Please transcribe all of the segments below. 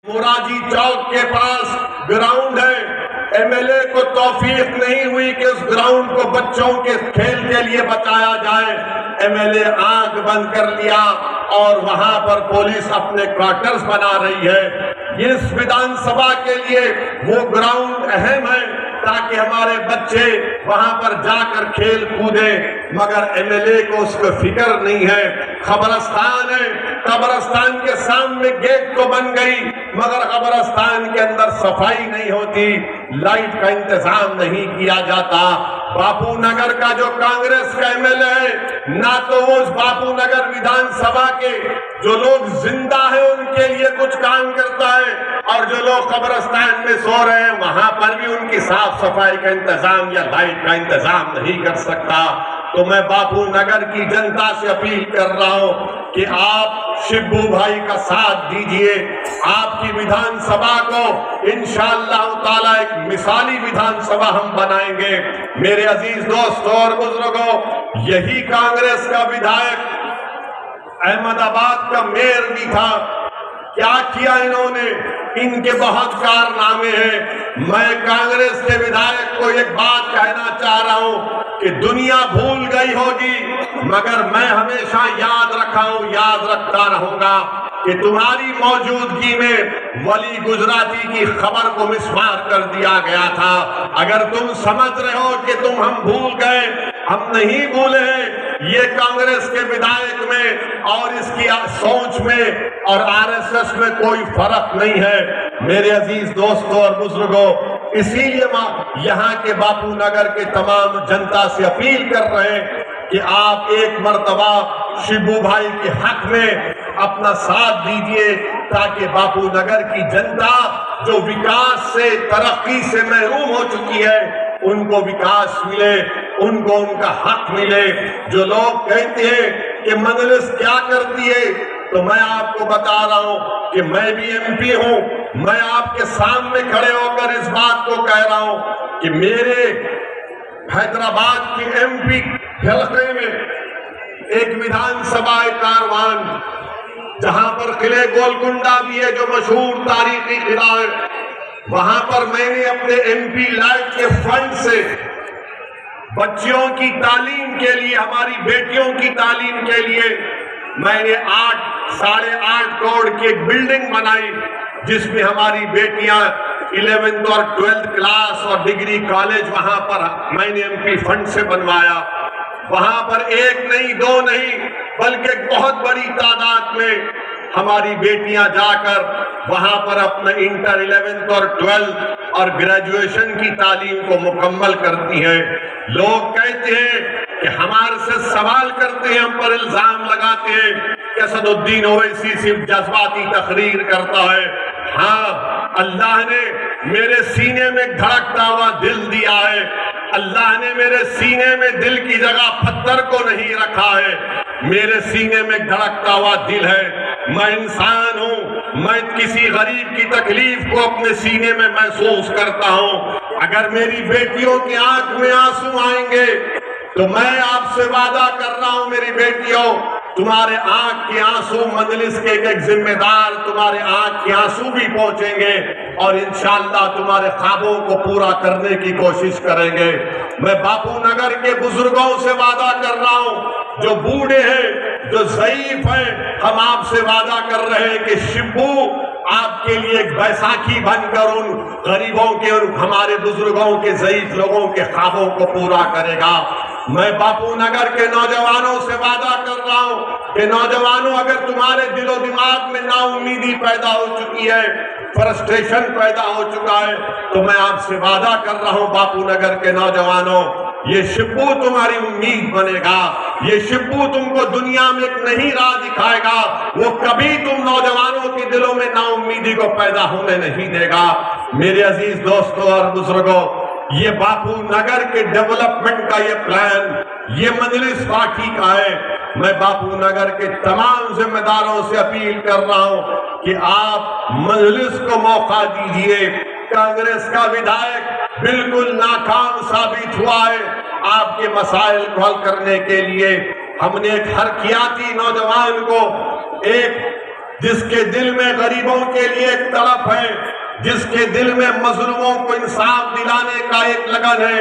मोराजी चौक के पास ग्राउंड है। एमएलए को तौफीक नहीं हुई कि उस ग्राउंड को बच्चों के खेल के लिए बचाया जाए। एमएलए आंख बंद कर लिया और वहां पर पुलिस अपने क्वार्टर्स बना रही है। इस विधानसभा के लिए वो ग्राउंड अहम है ताकि हमारे बच्चे वहां पर जाकर खेल कूदे, मगर एमएलए को उसको फिक्र नहीं है। कब्रिस्तान है, कब्रिस्तान के सामने गेट तो बन गई मगर कब्रिस्तान के अंदर सफाई नहीं होती, लाइट का इंतजाम नहीं किया जाता। बापू नगर का जो कांग्रेस का एमएलए है, ना तो वो उस बापू नगर विधानसभा के जो लोग जिंदा है उनके लिए कुछ काम करता है, और जो लोग कब्रिस्तान में सो रहे हैं वहां पर भी उनकी साफ सफाई का इंतजाम या लाइट का इंतजाम नहीं कर सकता। तो मैं बापू नगर की जनता से अपील कर रहा हूं कि आप शिब्बू भाई का साथ दीजिए। आपकी विधानसभा को इंशाअल्लाह ताला एक मिसाली विधानसभा हम बनाएंगे। मेरे अजीज दोस्तों और बुजुर्गों, यही कांग्रेस का विधायक अहमदाबाद का मेयर भी था। क्या किया इन्होंने? इनके बहुत कारनामे हैं। मैं कांग्रेस के विधायक को एक बात कहना चाह रहा हूं कि दुनिया भूल गई होगी मगर मैं हमेशा याद रखता रहूंगा कि तुम्हारी मौजूदगी में वली गुजराती की खबर को मिसमार कर दिया गया था। अगर तुम समझ रहे हो कि हम भूल गए, हम नहीं भूले हैं। ये कांग्रेस के विधायक में और इसकी सोच में और आरएसएस में कोई फर्क नहीं है। मेरे अजीज दोस्तों और बुजुर्गों, इसीलिए यहाँ के बापू नगर के तमाम जनता से अपील कर रहे हैं कि आप एक मर्तबा शिबू भाई के हक में अपना साथ दीजिए ताकि बापू नगर की जनता जो विकास से, तरक्की से महरूम हो चुकी है, उनको विकास मिले, उनको उनका हक मिले। जो लोग कहते हैं कि मजलिस क्या करती है, तो मैं आपको बता रहा हूं कि मैं भी एमपी हूं। मैं आपके सामने खड़े होकर इस बात को कह रहा हूं कि मेरे हैदराबाद के एमपी हलके में एक विधानसभा कारवान, जहां पर किले गोलकुंडा भी है जो मशहूर तारीखी किला है, वहां पर मैंने अपने एमपी लाइफ के फंड से बच्चियों की तालीम के लिए, हमारी बेटियों की तालीम के लिए मैंने 8.5 करोड़ की एक बिल्डिंग बनाई जिसमें हमारी बेटियां 11th और 12th क्लास और डिग्री कॉलेज वहां पर मैंने एमपी फंड से बनवाया। वहां पर एक नहीं, दो नहीं, बल्कि बहुत बड़ी तादाद में हमारी बेटियां जाकर वहां पर अपना इंटर 11th और 12th और ग्रेजुएशन की तालीम को मुकम्मल करती हैं। लोग कहते हैं कि हमारे से सवाल करते हैं, हम पर इल्जाम लगाते हैं कि असदुद्दीन ओवैसी सिर्फ जज्बाती तकरीर करता है। हाँ, अल्लाह ने मेरे सीने में धड़कता हुआ दिल दिया है। अल्लाह ने मेरे सीने में दिल की जगह पत्थर को नहीं रखा है, मेरे सीने में धड़कता हुआ दिल है। मैं इंसान हूं, मैं किसी गरीब की तकलीफ को अपने सीने में महसूस करता हूं। अगर मेरी बेटियों की आंख में आंसू आएंगे तो मैं आपसे वादा कर रहा हूं मेरी बेटियों, तुम्हारे आंख के आंसू मजलिस के एक जिम्मेदार तुम्हारे आंख के आंसू भी पहुंचेंगे और इंशाअल्लाह तुम्हारे ख्वाबों को पूरा करने की कोशिश करेंगे। मैं बापू नगर के बुजुर्गों से वादा कर रहा हूं जो बूढ़े हैं, जो ज़ईफ हैं, हम आपसे वादा कर रहे हैं कि शिब्बू आपके लिए एक बैसाखी बनकर उन गरीबों के और हमारे बुजुर्गों के, ज़ईफ लोगों के ख्वाबों को पूरा करेगा। मैं बापू नगर के नौजवानों से वादा कर रहा हूं कि नौजवानों, अगर तुम्हारे दिलो दिमाग में नाउम्मीदी पैदा हो चुकी है, फ्रस्ट्रेशन पैदा हो चुका है, तो मैं आपसे वादा कर रहा हूं बापू नगर के नौजवानों, ये शिब्बू तुम्हारी उम्मीद बनेगा। ये शिब्बू तुमको दुनिया में एक नई राह दिखाएगा। वो कभी तुम नौजवानों के दिलों में नाउम्मीदी को पैदा होने नहीं देगा। मेरे अजीज दोस्तों और बुजुर्गों, ये बापू नगर के डेवलपमेंट का ये प्लान, ये मजलिस पार्टी का है। मैं बापू नगर के तमाम जिम्मेदारों से अपील कर रहा हूं कि आप मजलिस को मौका दीजिए। कांग्रेस का विधायक बिल्कुल नाकाम साबित हुआ है आपके मसाइल को हल करने के लिए। हमने एक हरकियाती नौजवान को एक जिसके दिल में गरीबों के लिए एक तड़प है, जिसके दिल में मजलूमों को इंसाफ दिलाने का एक लगन है,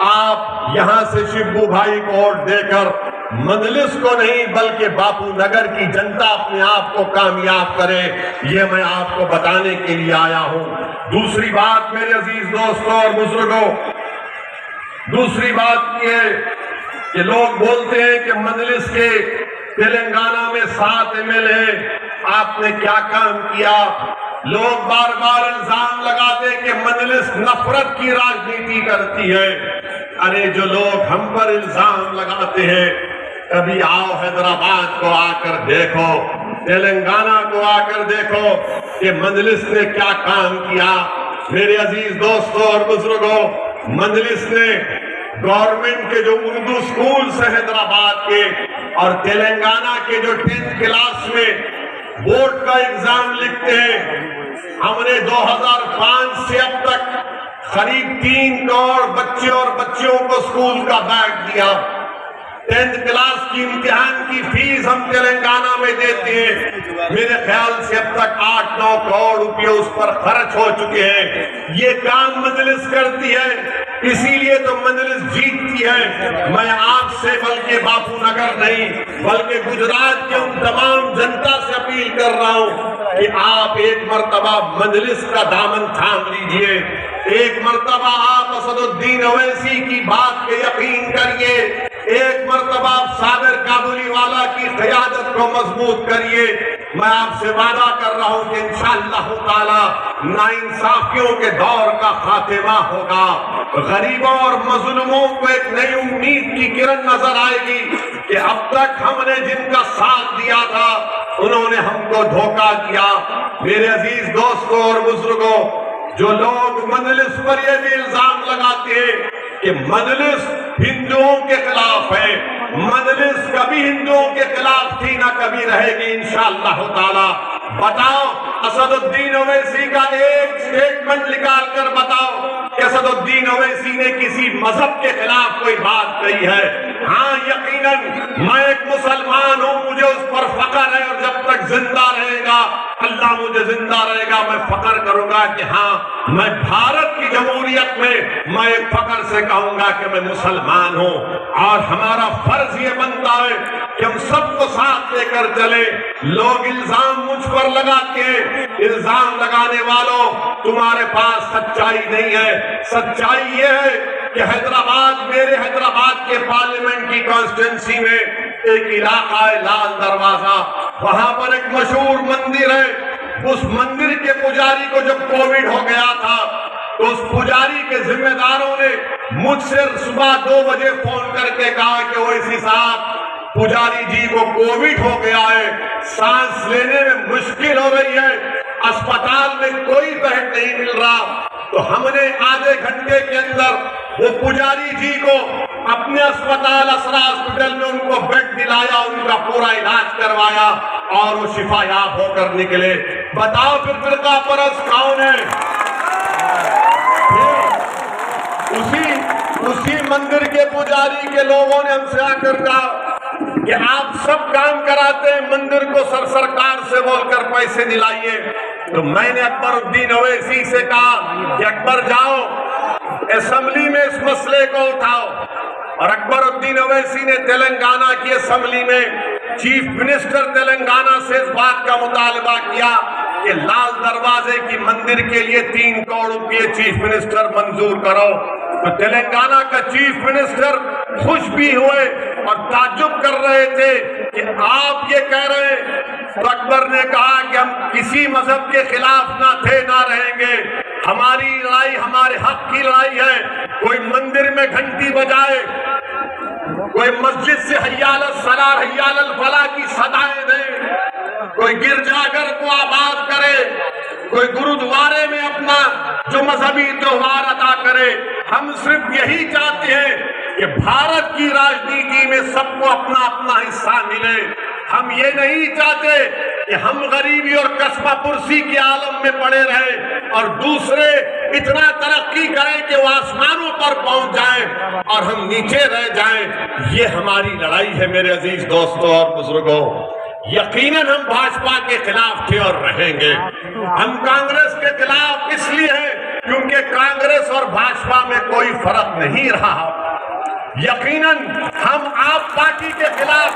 आप यहां से शिबू भाई को वोट देकर मजलिस को नहीं बल्कि बापू नगर की जनता अपने आप को कामयाब करे, ये मैं आपको बताने के लिए आया हूं। दूसरी बात मेरे अजीज दोस्तों और बुजुर्गों, दूसरी बात ये कि लोग बोलते हैं कि मजलिस के तेलंगाना में 7 MLA, आपने क्या काम किया। लोग बार बार इल्जाम लगाते कि मजलिस नफरत की राजनीति करती है। अरे जो लोग हम पर इल्जाम लगाते हैं, कभी आओ हैदराबाद को आकर देखो, तेलंगाना को आकर देखो कि मजलिस ने क्या काम किया। मेरे अजीज दोस्तों और बुजुर्गों, मजलिस ने गवर्नमेंट के जो उर्दू स्कूल है हैदराबाद के और तेलंगाना के जो 10th क्लास में बोर्ड का एग्जाम लिखते हैं, हमने 2005 से अब तक करीब 3 करोड़ बच्चे और बच्चियों को स्कूल का बैग दिया। 10th क्लास की इम्तिहान की फीस हम तेलंगाना में देते हैं। मेरे ख्याल से अब तक 8-9 करोड़ रुपए उस पर खर्च हो चुके हैं। ये काम मजलिस करती है, इसीलिए तो मजलिस जीतती है। मैं आपसे बल्कि बापू नगर नहीं बल्कि गुजरात के उन तमाम जनता से अपील कर रहा हूं कि आप एक मर्तबा मजलिस का दामन थाम लीजिए। एक मर्तबा आप असदुद्दीन ओवैसी की बात पे यकीन करिए। एक मर्तबा साबिर काबुलीवाला की क़यादत को मजबूत करिए। मैं आपसे वादा कर रहा हूं कि इंशाअल्लाह ताला नाइंसाफियों के दौर का खात्मा होगा। गरीबों और मजलूमों को एक नई उम्मीद की किरण नजर आएगी कि अब तक हमने जिनका साथ दिया था उन्होंने हमको धोखा दिया। मेरे अजीज दोस्तों और बुजुर्गों, जो लोग मजलिस पर यह भी इल्जाम लगाते हैं कि मजलिस हिंदुओं के खिलाफ है, मजलिस कभी हिंदुओं के खिलाफ थी ना कभी रहेगी इंशाअल्लाह ताला। बताओ, असदुद्दीन ओवैसी का एक स्टेटमेंट निकाल कर बताओ कि असदुद्दीन ओवैसी ने किसी मजहब के खिलाफ कोई बात कही है। हाँ, यकीनन मैं एक मुसलमान हूँ, मुझे उस पर फख्र है और जब तक जिंदा रहेगा, अल्लाह मुझे जिंदा रहेगा, मैं फख्र करूंगा कि हाँ, मैं भारत की जमहूरियत में मैं एक फख्र से कहूंगा कि मैं मुसलमान हूँ। और हमारा फर्ज ये बनता है कि हम सबको साथ लेकर चले। लोग इल्जाम मुझ पर लगाते हैं, इल्जाम लगाने वालों, तुम्हारे पास सच्चाई नहीं है। सच्चाई ये है कि हैदराबाद, मेरे हैदराबाद के पार्लियामेंट की कॉन्स्टिट्यूंसी में एक इलाका है लाल दरवाजा, वहां पर एक मशहूर मंदिर है। उस मंदिर के पुजारी को जब कोविड हो गया था तो उस पुजारी के जिम्मेदारों ने मुझसे सुबह 2 बजे फोन करके कहा कि ओवैसी साहब, पुजारी जी को कोविड हो गया है, सांस लेने में मुश्किल हो रही है, अस्पताल में कोई बेड नहीं मिल रहा। तो हमने आधे घंटे के अंदर वो पुजारी जी को अपने अस्पताल असरा हॉस्पिटल में उनको बेड दिलाया, उनका पूरा इलाज करवाया और वो शिफायाब होकर निकले। बताओ फिर फिरका परस्त कौन है? उसी मंदिर के पुजारी के लोगों ने हमसे आकर कहा कि आप सब काम कराते हैं, मंदिर को सरकार से बोलकर पैसे दिलाइए। तो मैंने अकबरुद्दीन ओवैसी से कहा कि अकबर जाओ असेंबली में इस मसले को उठाओ। और अकबरुद्दीन ओवैसी ने तेलंगाना की असेंबली में चीफ मिनिस्टर तेलंगाना से इस बात का मुतालबा किया कि लाल दरवाजे की मंदिर के लिए 3 करोड़ रुपये चीफ मिनिस्टर मंजूर करो। तो तेलंगाना का चीफ मिनिस्टर खुश भी हुए और ताज्जुब कर रहे थे कि आप ये कह रहे हैं। तो अकबर ने कहा कि हम किसी मजहब के खिलाफ ना थे ना रहेंगे, हमारी लड़ाई हमारे हक की लड़ाई है। कोई मंदिर में घंटी बजाए, कोई मस्जिद से हय्याल सलाह हय्याल फलाह की सदाएं दे, कोई गिरजाघर को आबाद करे, कोई गुरुद्वारे में अपना जो मजहबी त्योहार अदा करे। हम सिर्फ यही चाहते हैं कि भारत की राजनीति में सबको अपना अपना हिस्सा मिले। हम ये नहीं चाहते कि हम गरीबी और कस्बापुरसी के आलम में पड़े रहे और दूसरे इतना तरक्की करें कि वो आसमानों पर पहुंच जाएं और हम नीचे रह जाएं। ये हमारी लड़ाई है मेरे अजीज दोस्तों और बुजुर्गों। यकीनन हम भाजपा के खिलाफ थे और रहेंगे। हम कांग्रेस के खिलाफ इसलिए हैं क्योंकि कांग्रेस और भाजपा में कोई फर्क नहीं रहा। यकीनन हम आप पार्टी के खिलाफ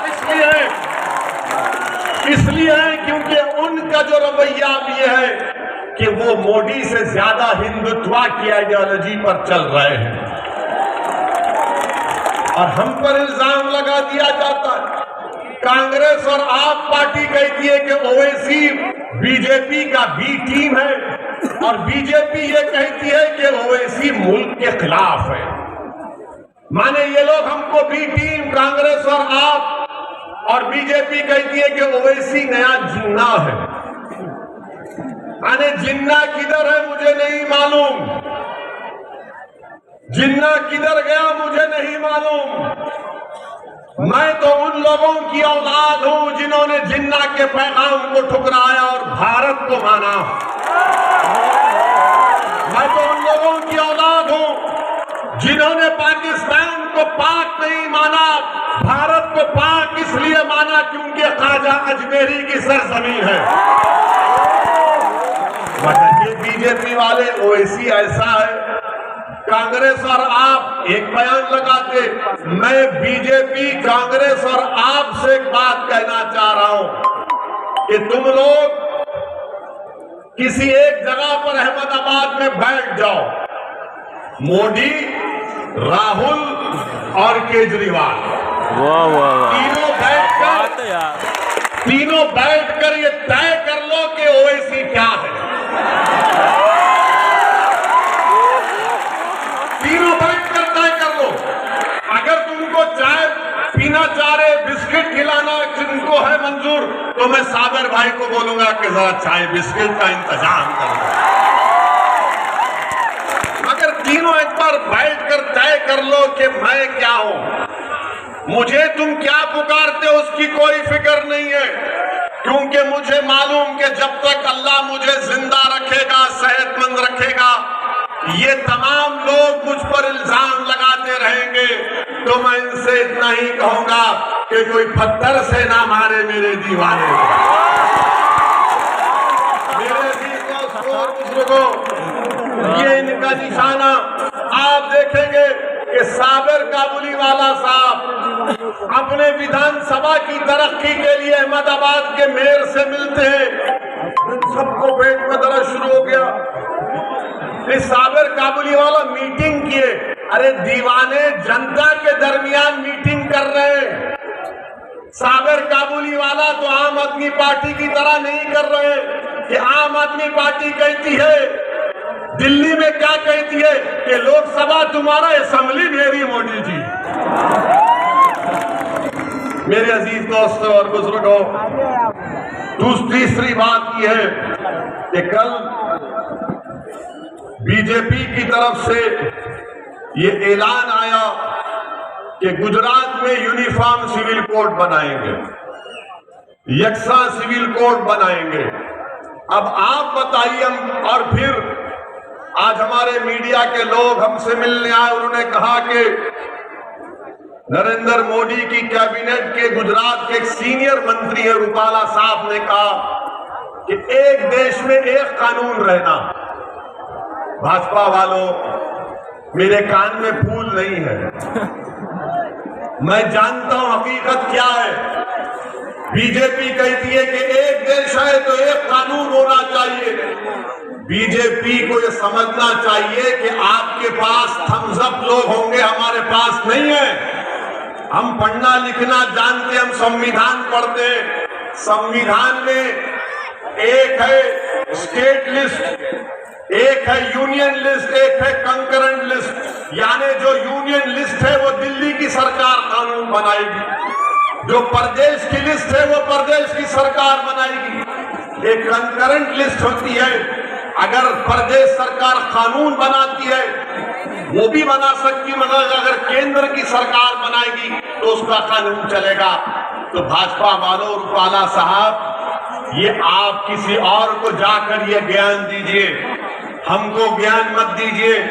इसलिए हैं क्योंकि उनका जो रवैया भी है कि वो मोदी से ज्यादा हिंदुत्व की आइडियोलॉजी पर चल रहे हैं और हम पर इल्जाम लगा दिया जाता है। कांग्रेस और आप पार्टी कहती है कि ओवैसी बीजेपी का बी टीम है और बीजेपी ये कहती है कि ओवैसी मुल्क के खिलाफ है। माने ये लोग हमको बी टीम कांग्रेस और आप और बीजेपी कहती है कि ओवैसी नया जिन्ना है। माने जिन्ना किधर है मुझे नहीं मालूम, जिन्ना किधर गया मुझे नहीं मालूम। मैं तो उन लोगों की औलाद हूं जिन्होंने जिन्ना के पैगाम को ठुकराया और भारत को माना। मैं तो उन लोगों की औलाद हूं जिन्होंने पाकिस्तान को पाक नहीं माना, भारत को पाक इसलिए माना क्योंकि ख्वाजा अजमेरी की सरजमीन है। ये बीजेपी वाले ओवैसी ऐसा है। कांग्रेस और आप एक बयान लगाते। मैं बीजेपी कांग्रेस और आप से एक बात कहना चाह रहा हूं कि तुम लोग किसी एक जगह पर अहमदाबाद में बैठ जाओ, मोदी, राहुल और केजरीवाल तीनों बैठकर ये तय कर लो कि ओवैसी क्या है। तीनों बैठकर तय कर लो। अगर तुमको चाय पीना चाह रहे, बिस्किट खिलाना जिनको है मंजूर, तो मैं सागर भाई को बोलूंगा कि जरा चाय बिस्किट का इंतजाम कर दो। अगर तीनों एक बार बैठकर तय कर लो कि मैं क्या हूं, मुझे तुम क्या पुकारते हो उसकी कोई फिक्र नहीं है, क्योंकि मुझे मालूम कि जब तक अल्लाह मुझे जिंदा रखेगा, सेहतमंद रखेगा, ये तमाम लोग मुझ पर इल्जाम लगाते रहेंगे। तो मैं इनसे इतना ही कहूंगा कि कोई पत्थर से ना मारे मेरे दीवाने को। मेरे दोस्तों और बुजुर्गों, ये इनका निशाना आप देखेंगे कि साबिर काबुलीवाला साहब अपने विधानसभा की तरक्की के लिए अहमदाबाद के मेयर से मिलते हैं। सबको पेट में दर्द शुरू हो गया। इस साबिर काबुलीवाला मीटिंग किए। अरे दीवाने जनता के दरमियान मीटिंग कर रहे हैं। साबिर काबुलीवाला तो आम आदमी पार्टी की तरह नहीं कर रहे कि आम आदमी पार्टी कहती है, दिल्ली में क्या कहती है कि लोकसभा तुम्हारा, असेंबली मेरी मोदी जी। मेरे अजीज दोस्तों और बुजुर्गों, तीसरी बात यह है कि कल बीजेपी की तरफ से ये ऐलान आया कि गुजरात में यूनिफॉर्म सिविल कोड बनाएंगे, यकसा सिविल कोड बनाएंगे। अब आप बताइए, हम और फिर आज हमारे मीडिया के लोग हमसे मिलने आए, उन्होंने कहा कि नरेंद्र मोदी की कैबिनेट के गुजरात के एक सीनियर मंत्री है रूपाला साहब ने कहा कि एक देश में एक कानून रहना। भाजपा वालों, मेरे कान में फूल नहीं है, मैं जानता हूं हकीकत क्या है। बीजेपी कहती है कि एक देश है तो एक कानून होना चाहिए। बीजेपी को यह समझना चाहिए कि आपके पास थम्स अप लोग होंगे, हमारे पास नहीं है। हम पढ़ना लिखना जानते, हम संविधान पढ़ते। संविधान में एक है स्टेट लिस्ट, एक है यूनियन लिस्ट, एक है कंकरेंट लिस्ट। यानी जो यूनियन लिस्ट है वो दिल्ली की सरकार कानून बनाएगी, जो प्रदेश की लिस्ट है वो प्रदेश की सरकार बनाएगी। एक कंकरेंट लिस्ट होती है, अगर प्रदेश सरकार कानून बनाती है वो भी बना सकती, मगर अगर केंद्र की सरकार बनाएगी तो उसका कानून चलेगा। तो भाजपा वालों, रूपाला साहब, ये आप किसी और को जाकर ये ज्ञान दीजिए, हमको ज्ञान मत दीजिए।